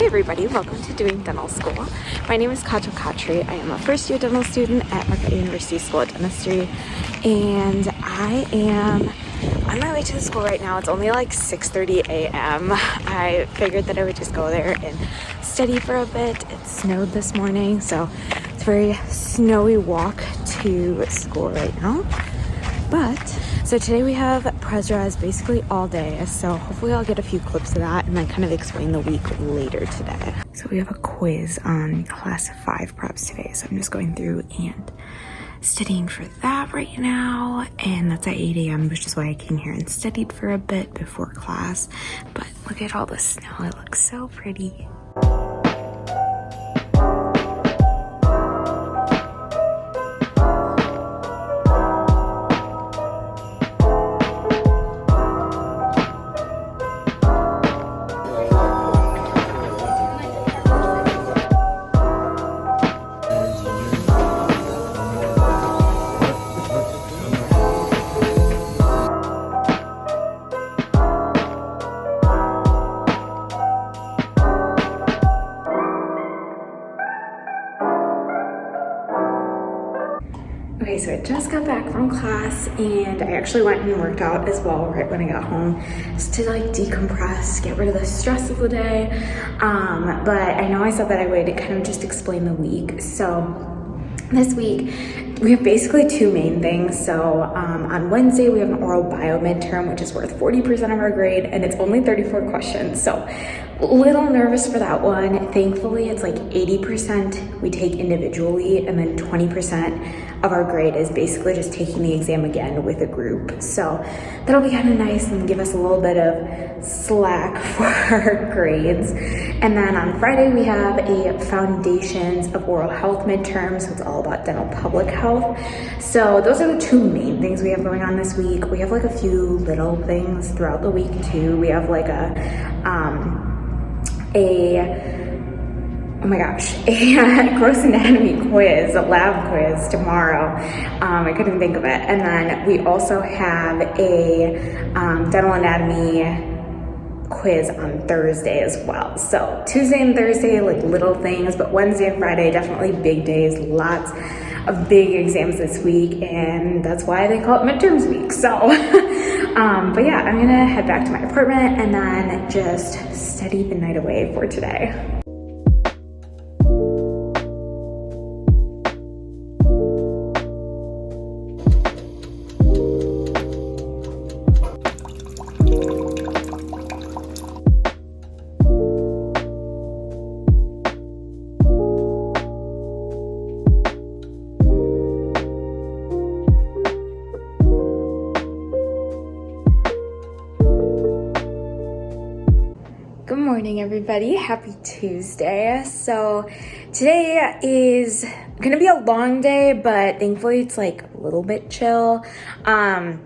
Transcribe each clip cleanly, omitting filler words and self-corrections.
Hi everybody, welcome to Doing Dental School. My name is Kajal Khatri. I am a first year dental student at Marquette University School of Dentistry, and I am on my way to the school right now. It's only like 6:30 a.m. I figured that I would just go there and study for a bit. It snowed this morning, so it's a very snowy walk to school right now. So today we have Prez basically all day, so hopefully I'll get a few clips of that and then kind of explain the week later today. So we have a quiz on class 5 preps today, so I'm just going through and studying for that right now, and that's at 8 a.m., which is why I came here and studied for a bit before class. But look at all the snow, it looks so pretty. Okay, so I just got back from class and I actually went and worked out as well right when I got home, just to like decompress, get rid of the stress of the day. But I know I said that I would kind of just explain the week. So this week we have basically two main things. So on Wednesday we have an oral bio midterm, which is worth 40% of our grade, and it's only 34 questions. So a little nervous for that one. Thankfully it's like 80% we take individually, and then 20% of our grade is basically just taking the exam again with a group. So that'll be kind of nice and give us a little bit of slack for our grades. And then on Friday we have a foundations of oral health midterm, so it's all about dental public health. So those are the two main things we have going on this week. We have like a few little things throughout the week too. We have like a gross anatomy quiz, a lab quiz tomorrow. I couldn't think of it. And then we also have a dental anatomy quiz on Thursday as well. So Tuesday and Thursday, like little things, but Wednesday and Friday, definitely big days, lots of big exams this week, and that's why they call it midterms week. So, but yeah, I'm gonna head back to my apartment and then just study the night away for today. Good morning, everybody. Happy Tuesday. So today is gonna be a long day, but thankfully it's like a little bit chill. I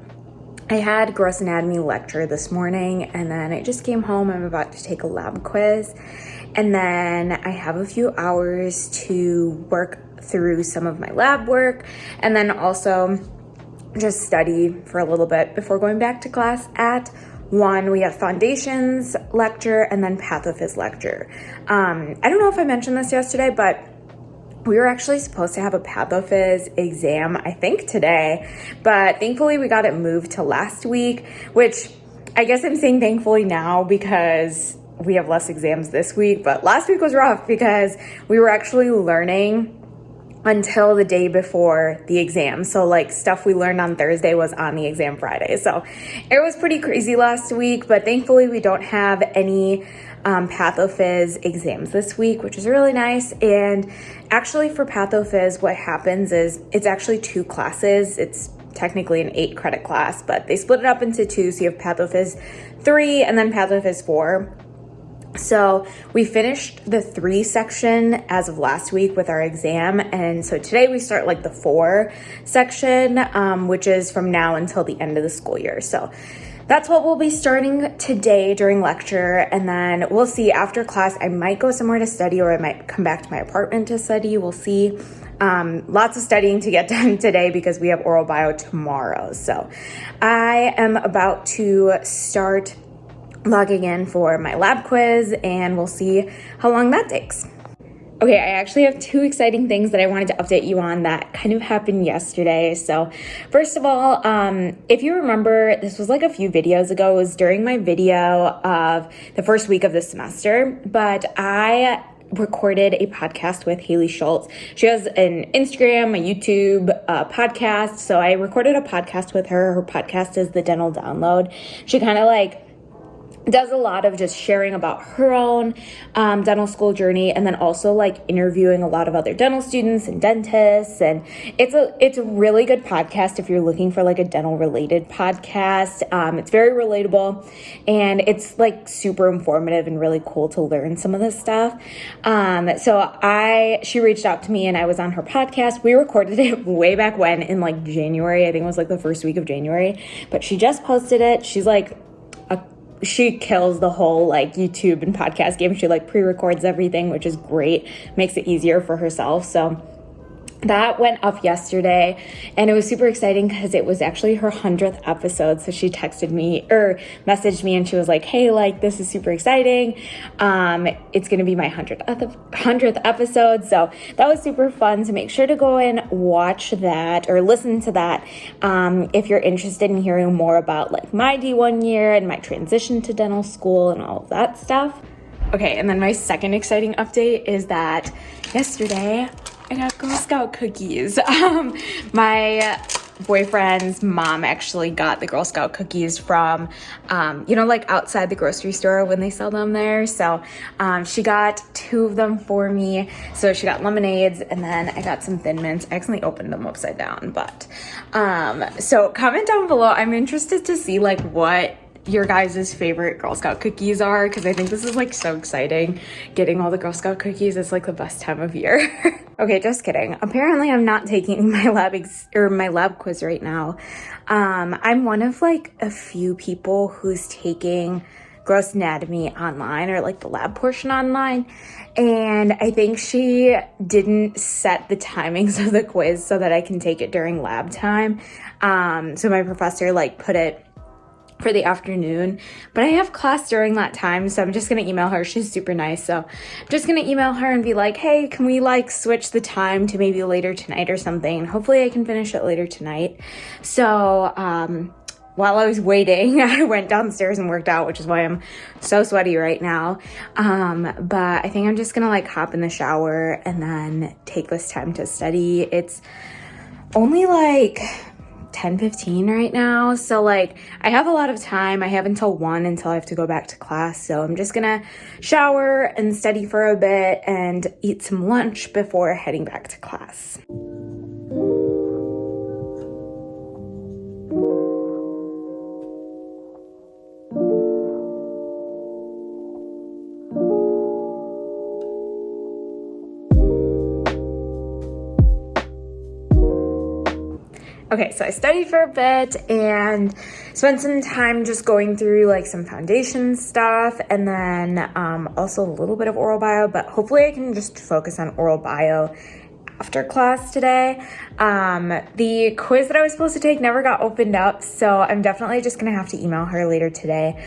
had gross anatomy lecture this morning, and then I just came home. I'm about to take a lab quiz, and then I have a few hours to work through some of my lab work, and then also just study for a little bit before going back to class at 1. We have foundations lecture and then pathophys lecture. I don't know if I mentioned this yesterday, but we were actually supposed to have a pathophys exam, I think today, but thankfully we got it moved to last week, which I guess I'm saying thankfully now because we have less exams this week, but last week was rough because we were actually learning until the day before the exam. So like stuff we learned on Thursday was on the exam Friday. So it was pretty crazy last week, but thankfully we don't have any pathophys exams this week, which is really nice. And actually for pathophys, what happens is it's actually 2 classes. It's technically an 8 credit class, but they split it up into 2. So you have pathophys 3 and then pathophys 4. So we finished the 3 section as of last week with our exam, and so today we start like the 4 section, which is from now until the end of the school year. So that's what we'll be starting today during lecture, and then we'll see after class. I might go somewhere to study, or I might come back to my apartment to study. We'll see. Lots of studying to get done today because we have oral bio tomorrow. So I am about to start logging in for my lab quiz, and we'll see how long that takes. Okay, I actually have two exciting things that I wanted to update you on that kind of happened yesterday. So first of all, if you remember, this was like a few videos ago. It was during my video of the first week of the semester, but I recorded a podcast with Haley Schultz. She has an Instagram, a YouTube, podcast. So I recorded a podcast with her. Her podcast is The Dental Download. She kind of like does a lot of just sharing about her own dental school journey, and then also like interviewing a lot of other dental students and dentists. And it's a really good podcast if you're looking for like a dental related podcast. It's very relatable, and it's like super informative and really cool to learn some of this stuff. She reached out to me and I was on her podcast. We recorded it way back when in like January. I think it was like the first week of January, but she just posted it. She kills the whole like YouTube and podcast game. She like pre-records everything, which is great. Makes it easier for herself. So that went up yesterday, and it was super exciting because it was actually her 100th episode. So she texted me or messaged me and she was like, hey, like, this is super exciting. It's going to be my 100th episode. So that was super fun. So make sure to go and watch that or listen to that if you're interested in hearing more about like my D1 year and my transition to dental school and all of that stuff. Okay, and then my second exciting update is that yesterday I got Girl Scout cookies. My boyfriend's mom actually got the Girl Scout cookies from, like outside the grocery store when they sell them there. So she got 2 of them for me. So she got lemonades, and then I got some Thin Mints. I accidentally opened them upside down, but so comment down below. I'm interested to see like what your guys' favorite Girl Scout cookies are, because I think this is like so exciting. Getting all the Girl Scout cookies is like the best time of year. Okay, just kidding. Apparently I'm not taking my lab quiz right now. I'm one of like a few people who's taking gross anatomy online, or like the lab portion online, and I think she didn't set the timings of the quiz so that I can take it during lab time. So my professor like put it for the afternoon, but I have class during that time, so I'm just gonna email her. She's super nice, so I'm just gonna email her and be like, hey, can we like switch the time to maybe later tonight or something? Hopefully I can finish it later tonight. So while I was waiting, I went downstairs and worked out, which is why I'm so sweaty right now. But I think I'm just gonna like hop in the shower and then take this time to study. It's only like 10:15 right now, so like I have a lot of time. I have until 1 until I have to go back to class, so I'm just gonna shower and study for a bit and eat some lunch before heading back to class. Okay, so I studied for a bit and spent some time just going through like some foundation stuff, and then also a little bit of oral bio, but hopefully I can just focus on oral bio after class today. The quiz that I was supposed to take never got opened up, so I'm definitely just gonna have to email her later today.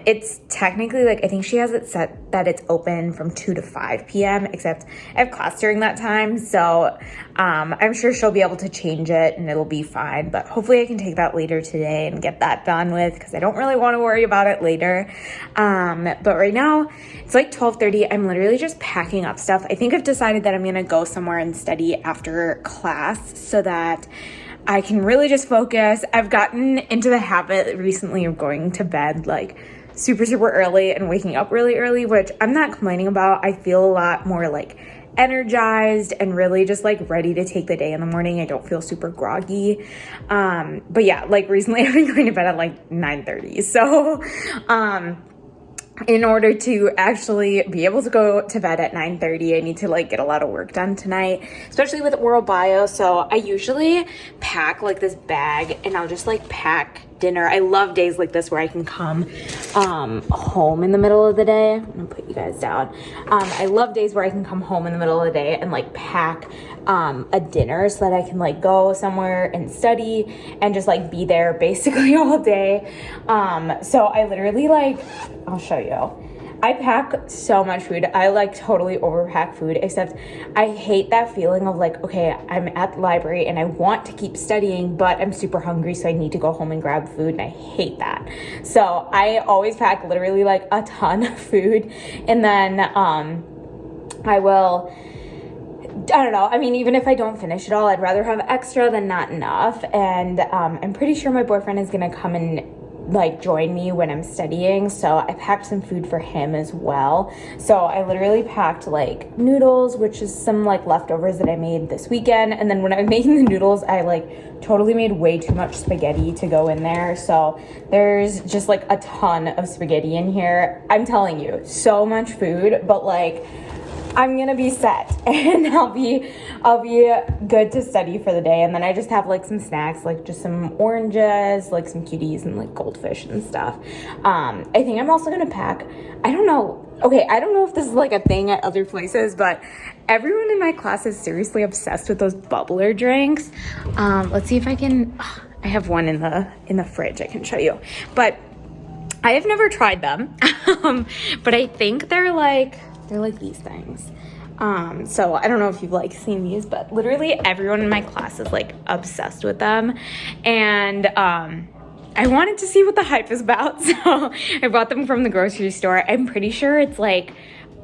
It's technically like, I think she has it set that it's open from 2 to 5 p.m., except I have class during that time, so I'm sure she'll be able to change it and it'll be fine, but hopefully I can take that later today and get that done with, because I don't really want to worry about it later. But right now it's like 12:30. I'm literally just packing up stuff. I think I've decided that I'm gonna go somewhere and study after class so that I can really just focus. I've gotten into the habit recently of going to bed like super early and waking up really early, which I'm not complaining about. I feel a lot more like energized and really just like ready to take the day in the morning. I don't feel super groggy. But yeah, like recently I've been going to bed at like 9:30. So in order to actually be able to go to bed at 9:30, I need to like get a lot of work done tonight, especially with oral bio. So I usually pack like this bag and I'll just like pack dinner. I love days like this where I can come home in the middle of the day. I'm gonna put you guys down. I love days where I can come home in the middle of the day and like pack a dinner so that I can like go somewhere and study and just like be there basically all day. So I literally like, I'll show you. I pack so much food. I like totally overpack food, except I hate that feeling of like, okay, I'm at the library and I want to keep studying, but I'm super hungry, so I need to go home and grab food, and I hate that. So I always pack literally like a ton of food, and then I don't know. I mean, even if I don't finish it all, I'd rather have extra than not enough. And I'm pretty sure my boyfriend is gonna come and like join me when I'm studying, so I packed some food for him as well. So I literally packed like noodles, which is some like leftovers that I made this weekend, and then when I was making the noodles, I like totally made way too much spaghetti to go in there, so there's just like a ton of spaghetti in here. I'm telling you, so much food, but like I'm gonna be set and I'll be good to study for the day. And then I just have like some snacks, like just some oranges, like some cuties and like goldfish and stuff. I think I'm also gonna pack, I don't know if this is like a thing at other places, but everyone in my class is seriously obsessed with those bubbler drinks. Let's see if I can, I have one in the fridge I can show you, but I have never tried them. But I think they're like these things. So I don't know if you've like seen these, but literally everyone in my class is like obsessed with them. And I wanted to see what the hype is about. So I bought them from the grocery store. I'm pretty sure it's like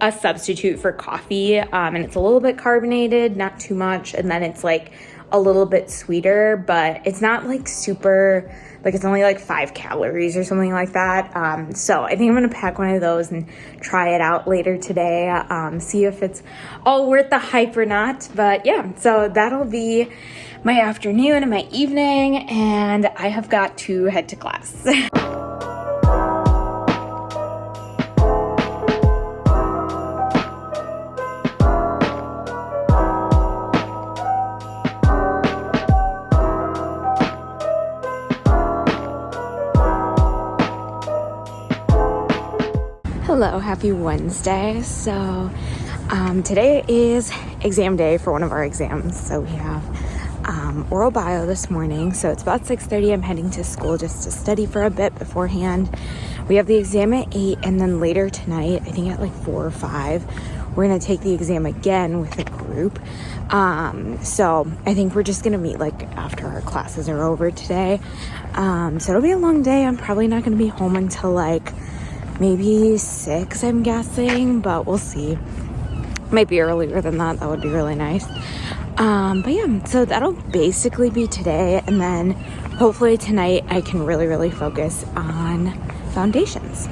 a substitute for coffee. And it's a little bit carbonated, not too much. And then it's like a little bit sweeter, but it's not like super, like it's only like 5 calories or something like that. So I think I'm gonna pack one of those and try it out later today, see if it's all worth the hype or not. But yeah, so that'll be my afternoon and my evening, and I have got to head to class. Hello, happy Wednesday. So today is exam day for one of our exams. So we have oral bio this morning. So it's about 6:30. I'm heading to school just to study for a bit beforehand. We have the exam at 8, and then later tonight, I think at like 4 or 5, we're gonna take the exam again with a group. So I think we're just gonna meet like after our classes are over today. So it'll be a long day. I'm probably not gonna be home until like maybe 6, I'm guessing, but we'll see. Might be earlier than that. That would be really nice. But yeah, so that'll basically be today, and then hopefully tonight I can really focus on foundations.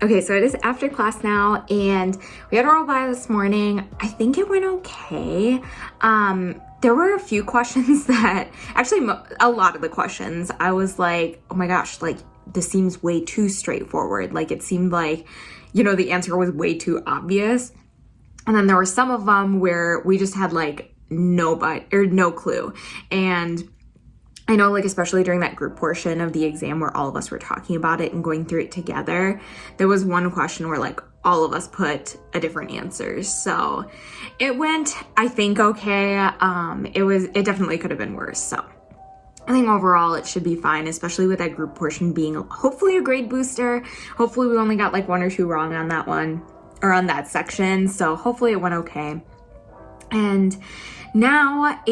Okay, so it is after class now, and we had oral bio this morning. I think it went okay. There were a few questions that, actually a lot of the questions, I was like, oh my gosh, like this seems way too straightforward. Like it seemed like, you know, the answer was way too obvious. And then there were some of them where we just had like no clue. And I know, like, especially during that group portion of the exam where all of us were talking about it and going through it together, there was one question where, like, all of us put a different answer. So it went, I think, okay. It definitely could have been worse. So I think overall it should be fine, especially with that group portion being hopefully a grade booster. Hopefully we only got like 1 or 2 wrong on that one, or on that section. So hopefully it went okay. And now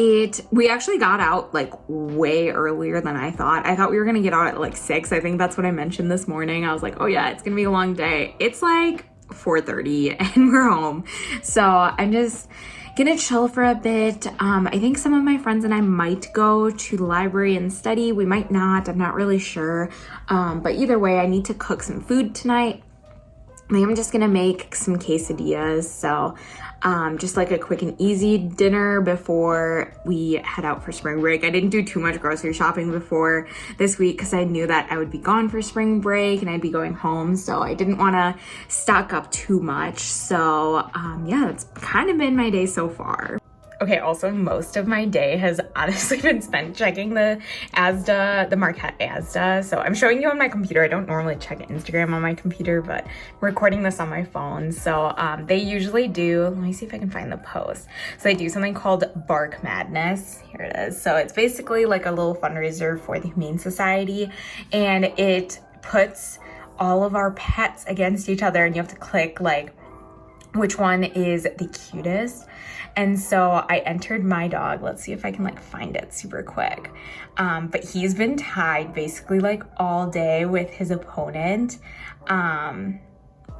we actually got out like way earlier than I thought. I thought we were gonna get out at like 6. I think that's what I mentioned this morning. I was like, oh yeah, it's gonna be a long day. It's like 4:30 and we're home. So I'm just gonna chill for a bit. I think some of my friends and I might go to the library and study. We might not, I'm not really sure. But either way, I need to cook some food tonight. I think I'm just gonna make some quesadillas. So just like a quick and easy dinner before we head out for spring break. I didn't do too much grocery shopping before this week because I knew that I would be gone for spring break and I'd be going home. So I didn't want to stock up too much. So yeah, that's kind of been my day so far. Okay, also most of my day has honestly been spent checking the Marquette Asda. So I'm showing you on my computer. I don't normally check Instagram on my computer, but I'm recording this on my phone. So they usually do, let me see if I can find the post. So they do something called Bark Madness. Here it is. So it's basically like a little fundraiser for the Humane Society, and it puts all of our pets against each other, and you have to click like which one is the cutest. And so I entered my dog. Let's see if I can like find it super quick. But he's been tied basically like all day with his opponent.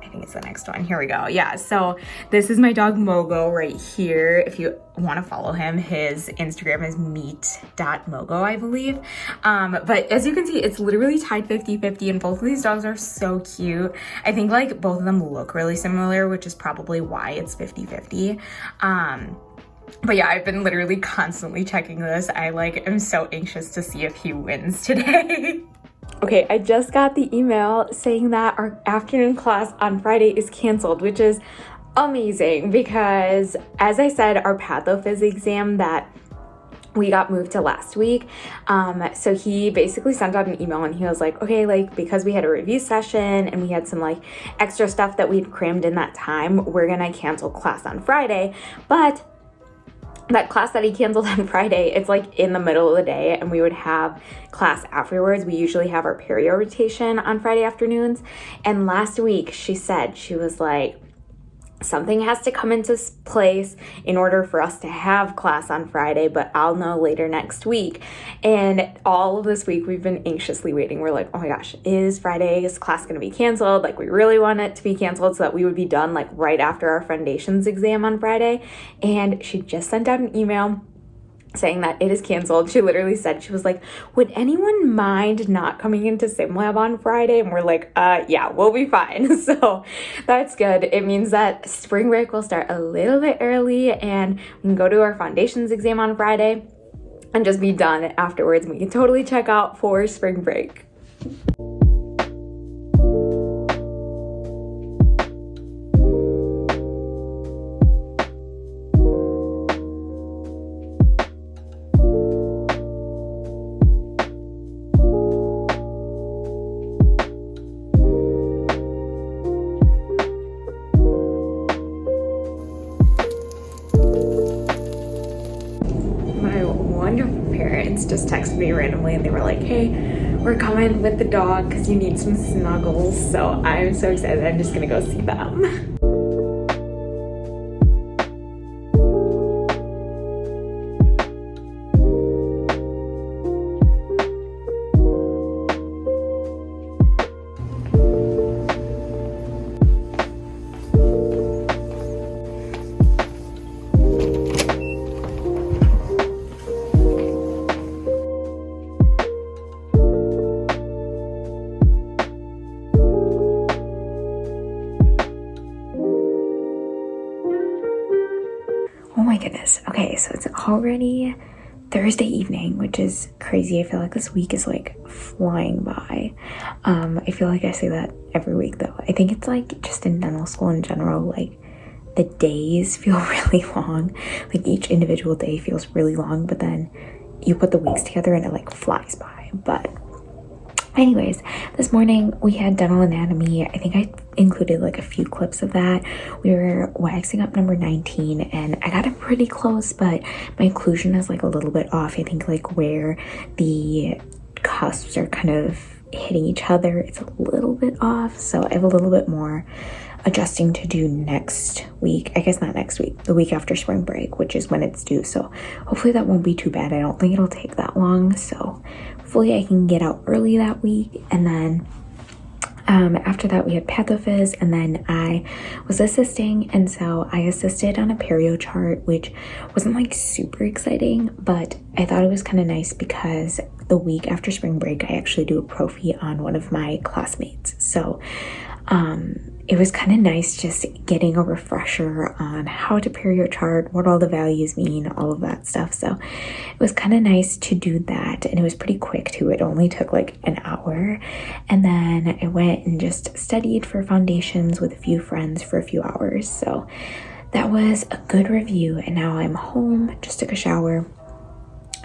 I think it's the next one. Here we go. Yeah, so this is my dog Mogo right here. If you want to follow him, his Instagram is meet.mogo, I believe. But as you can see, it's literally tied 50-50, and both of these dogs are so cute. I think like both of them look really similar, which is probably why it's 50-50. But yeah, I've been literally constantly checking this. I like am so anxious to see if he wins today. Okay, I just got the email saying that our afternoon class on Friday is canceled, which is amazing because, as I said, our pathophys exam that we got moved to last week. So he basically sent out an email and he was like, okay, like because we had a review session and we had some like extra stuff that we'd crammed in that time, we're gonna cancel class on Friday. But that class that he canceled on Friday, it's like in the middle of the day and we would have class afterwards. We usually have our perio rotation on Friday afternoons. And last week she said, she was like, something has to come into place in order for us to have class on Friday, but I'll know later next week. And all of this week we've been anxiously waiting. We're like, oh my gosh, is Friday's class going to be canceled? Like we really want it to be canceled so that we would be done like right after our foundations exam on Friday. And she just sent out an email saying that it is canceled. She literally said, she was like, would anyone mind not coming into sim lab on Friday? And we're like, yeah, we'll be fine. So that's good. It means that spring break will start a little bit early and we can go to our foundations exam on Friday and just be done afterwards. We can totally check out for spring break. Just texted me randomly and they were like, hey, we're coming with the dog because you need some snuggles. So I'm so excited. I'm just gonna go see them. Oh my goodness. Okay, so it's already Thursday evening, which is crazy. I feel like this week is like flying by. I feel like I say that every week though. I think it's like just in dental school in general, like the days feel really long. Like each individual day feels really long, but then you put the weeks together and it like flies by. But anyways, this morning we had dental anatomy. I think I included like a few clips of that. We were waxing up number 19 and I got it pretty close, but my occlusion is like a little bit off. I think like where the cusps are kind of hitting each other, it's a little bit off. So I have a little bit more adjusting to do next week. I guess not next week, the week after spring break, which is when it's due. So hopefully that won't be too bad. I don't think it'll take that long. So hopefully I can get out early that week. And then after that we had pathophys, and then I was assisting, and so I assisted on a perio chart, which wasn't like super exciting, but I thought it was kind of nice because the week after spring break I actually do a prophy on one of my classmates. So it was kind of nice just getting a refresher on how to perio chart, what all the values mean, all of that stuff. So it was kind of nice to do that, and it was pretty quick too. It only took like an hour, and then I went and just studied for foundations with a few friends for a few hours. So that was a good review, and now I'm home, just took a shower.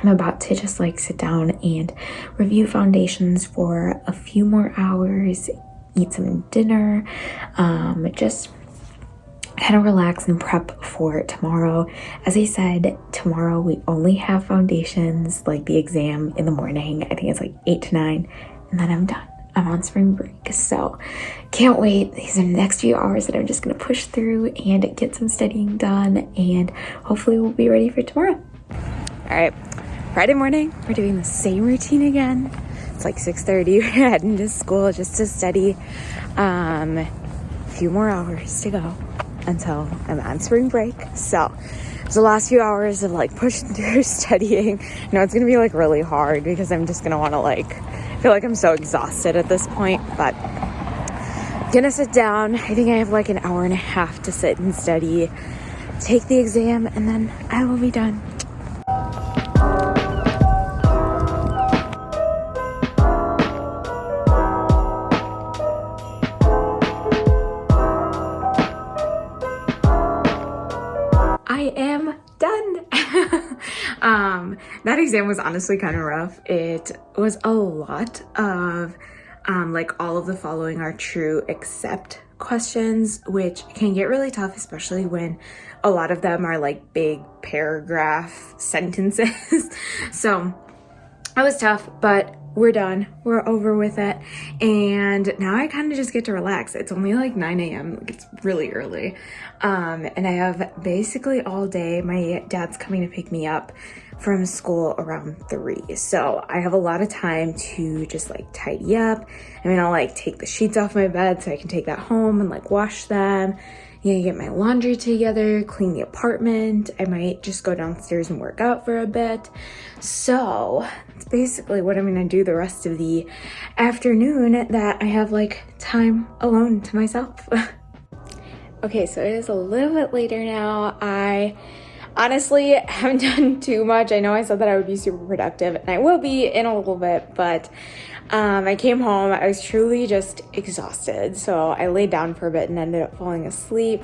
I'm about to just like sit down and review foundations for a few more hours, eat some dinner, just kind of relax and prep for tomorrow. As I said, tomorrow we only have foundations, like the exam in the morning. I think it's like 8 to 9, and then I'm done. I'm on spring break, so can't wait. These are the next few hours that I'm just gonna push through and get some studying done, and hopefully we'll be ready for tomorrow. All right, Friday morning, we're doing the same routine again. It's like 6:30, we're heading to school just to study. A few more hours to go until I'm on spring break. So the last few hours of like pushing through studying. I know it's gonna be like really hard because I'm just gonna wanna like, feel like I'm so exhausted at this point, but gonna sit down. I think I have like an hour and a half to sit and study, take the exam, and then I will be done. I am done. That exam was honestly kind of rough. It was a lot of like all of the following are true except questions, which can get really tough, especially when a lot of them are like big paragraph sentences. So it was tough, but we're done. We're over with it. And now I kind of just get to relax. It's only like 9 a.m. Like it's really early. And I have basically all day. My dad's coming to pick me up from school around 3. So I have a lot of time to just like tidy up. I mean, I'll like take the sheets off my bed so I can take that home and like wash them. You know, get my laundry together, clean the apartment. I might just go downstairs and work out for a bit. So that's basically what I'm gonna do the rest of the afternoon that I have like time alone to myself. Okay, so it is a little bit later now. I honestly haven't done too much. I know I said that I would be super productive, and I will be in a little bit, but I came home, I was truly just exhausted. So I laid down for a bit and ended up falling asleep.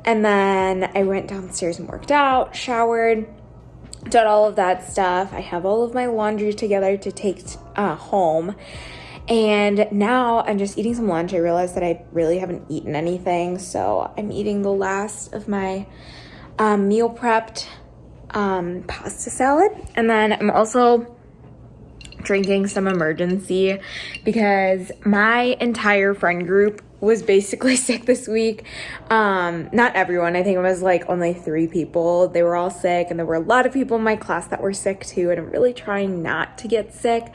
And then I went downstairs and worked out, showered, did all of that stuff. I have all of my laundry together to take home. And now I'm just eating some lunch. I realized that I really haven't eaten anything. So I'm eating the last of my meal prepped pasta salad. And then I'm also drinking some emergency because my entire friend group was basically sick this week. Not everyone. I think it was like only 3 people. They were all sick, and there were a lot of people in my class that were sick too, and I'm really trying not to get sick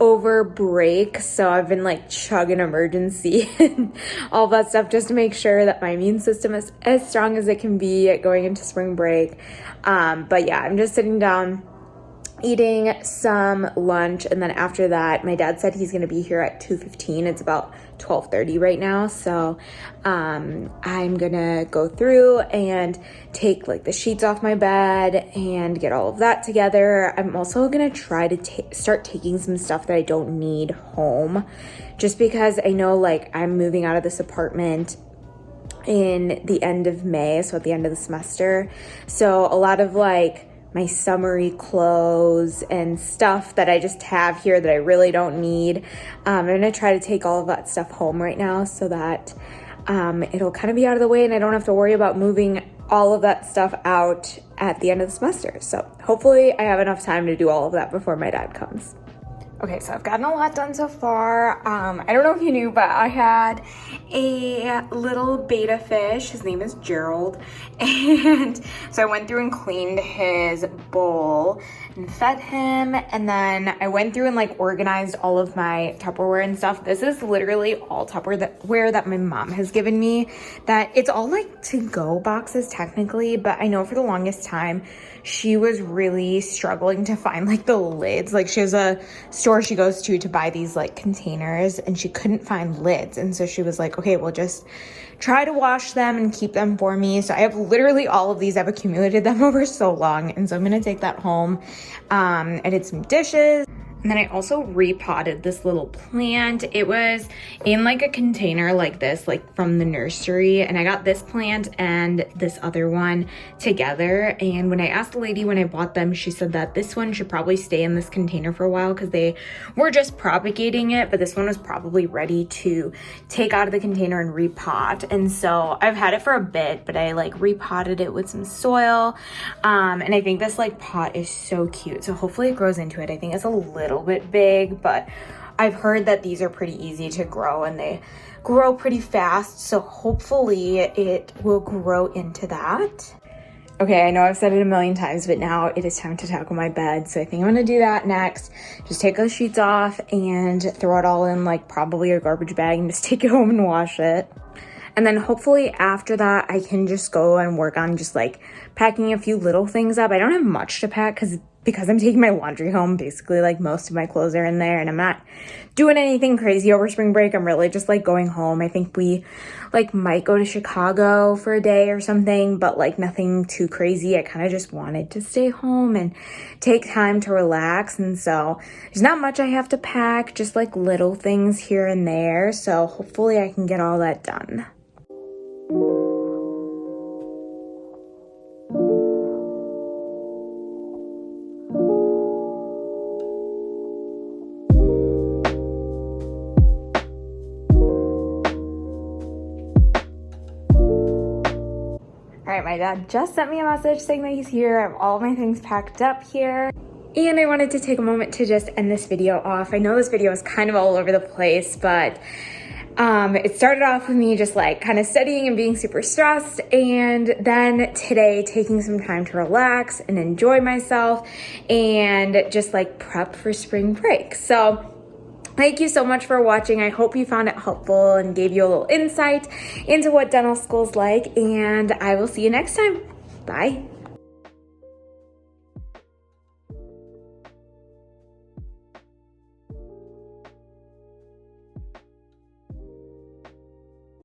over break. So I've been like chugging emergency and all that stuff just to make sure that my immune system is as strong as it can be going into spring break. But yeah, I'm just sitting down eating some lunch, and then after that my dad said he's going to be here at 2:15. It's about 12:30 right now, so I'm gonna go through and take like the sheets off my bed and get all of that together. I'm also gonna try to start taking some stuff that I don't need home, just because I know like I'm moving out of this apartment in the end of May, so at the end of the semester. So a lot of like my summery clothes and stuff that I just have here that I really don't need. I'm gonna try to take all of that stuff home right now so that it'll kind of be out of the way and I don't have to worry about moving all of that stuff out at the end of the semester. So hopefully I have enough time to do all of that before my dad comes. Okay, so I've gotten a lot done so far. I don't know if you knew, but I had a little beta fish. His name is Gerald. And so I went through and cleaned his bowl and fed him. And then I went through and like organized all of my Tupperware and stuff. This is literally all Tupperware that my mom has given me. That it's all like to-go boxes technically, but I know for the longest time, she was really struggling to find like the lids. Like she has a store she goes to buy these like containers and she couldn't find lids. And so she was like, okay, well just try to wash them and keep them for me. So I have literally all of these. I've accumulated them over so long. And so I'm gonna take that home. I did some dishes. And then I also repotted this little plant. It was in like a container like this, like from the nursery. And I got this plant and this other one together. And when I asked the lady when I bought them, she said that this one should probably stay in this container for a while because they were just propagating it. But this one was probably ready to take out of the container and repot. And so I've had it for a bit, but I like repotted it with some soil. And I think this like pot is so cute. So hopefully it grows into it. I think it's a little bit big, but I've heard that these are pretty easy to grow and they grow pretty fast, so hopefully it will grow into that. Okay, I know I've said it a million times, but now it is time to tackle my bed, so I think I'm gonna do that next. Just take those sheets off and throw it all in like probably a garbage bag and just take it home and wash it. And then hopefully after that, I can just go and work on just like packing a few little things up. I don't have much to pack because I'm taking my laundry home. Basically, like most of my clothes are in there and I'm not doing anything crazy over spring break. I'm really just like going home. I think we like might go to Chicago for a day or something, but like nothing too crazy. I kind of just wanted to stay home and take time to relax. And so there's not much I have to pack, just like little things here and there. So hopefully I can get all that done. All right, my dad just sent me a message saying that he's here. I have all my things packed up here. And I wanted to take a moment to just end this video off. I know this video is kind of all over the place, but it started off with me just like kind of studying and being super stressed, and then today taking some time to relax and enjoy myself and just like prep for spring break. So thank you so much for watching. I hope you found it helpful and gave you a little insight into what dental school's like, and I will see you next time. Bye.